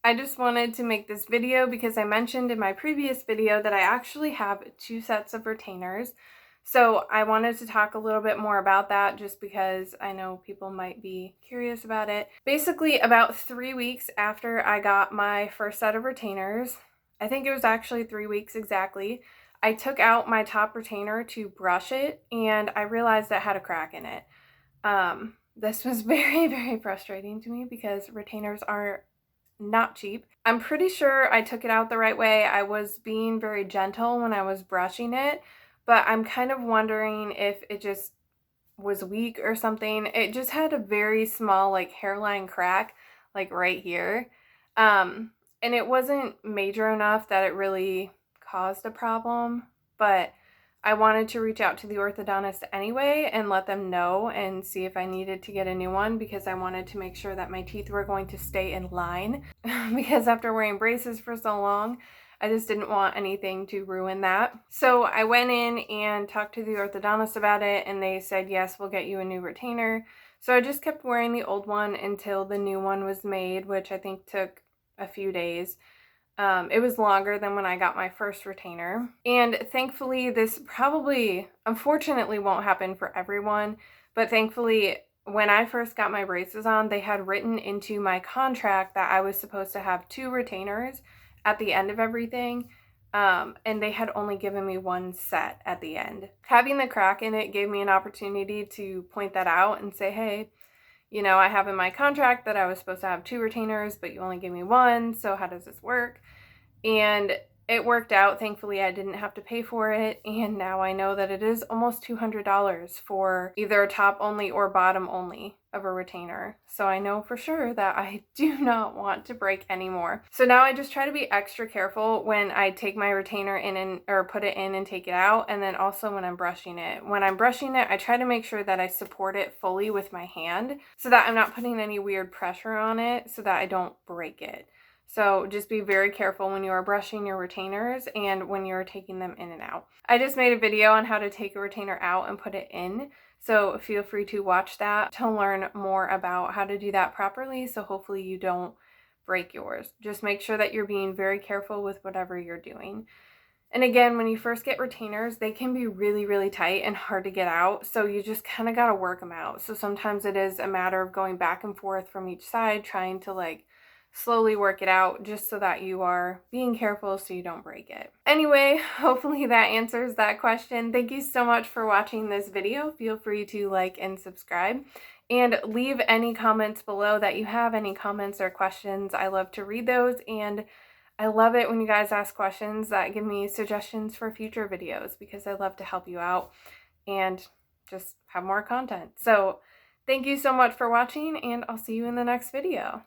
I just wanted to make this video because I mentioned in my previous video that I actually have 2 sets of retainers. So I wanted to talk a little bit more about that just because I know people might be curious about it. Basically, about 3 weeks after I got my first set of retainers, I think it was actually 3 weeks exactly, I took out my top retainer to brush it and I realized it had a crack in it. This was very, very frustrating to me because retainers are not cheap. I'm pretty sure I took it out the right way. I was being very gentle when I was brushing it, but I'm kind of wondering if it just was weak or something. It just had a very small like hairline crack like right here. And it wasn't major enough that it really caused a problem, but I wanted to reach out to the orthodontist anyway and let them know and see if I needed to get a new one because I wanted to make sure that my teeth were going to stay in line because after wearing braces for so long, I just didn't want anything to ruin that. So I went in and talked to the orthodontist about it and they said, yes, we'll get you a new retainer. So I just kept wearing the old one until the new one was made, which I think took a few days. It was longer than when I got my first retainer. And thankfully, this probably, unfortunately, won't happen for everyone, but thankfully, when I first got my braces on, they had written into my contract that I was supposed to have 2 retainers at the end of everything, and they had only given me 1 set at the end. Having the crack in it gave me an opportunity to point that out and say, hey, you know, I have in my contract that I was supposed to have 2 retainers, but you only gave me 1, so how does this work? And it worked out. Thankfully, I didn't have to pay for it, and now I know that it is almost $200 for either a top only or bottom only of a retainer. So I know for sure that I do not want to break anymore. So now I just try to be extra careful when I take my retainer in and or put it in and take it out, and then also when I'm brushing it. When I'm brushing it, I try to make sure that I support it fully with my hand so that I'm not putting any weird pressure on it so that I don't break it. So just be very careful when you are brushing your retainers and when you're taking them in and out. I just made a video on how to take a retainer out and put it in, so feel free to watch that to learn more about how to do that properly, so hopefully you don't break yours. Just make sure that you're being very careful with whatever you're doing. And again, when you first get retainers, they can be really, really tight and hard to get out, so you just kind of got to work them out. So sometimes it is a matter of going back and forth from each side, trying to like slowly work it out just so that you are being careful so you don't break it. Anyway, hopefully that answers that question. Thank you so much for watching this video. Feel free to like and subscribe and leave any comments below that you have, any comments or questions. I love to read those, and I love it when you guys ask questions that give me suggestions for future videos because I love to help you out and just have more content. So thank you so much for watching, and I'll see you in the next video.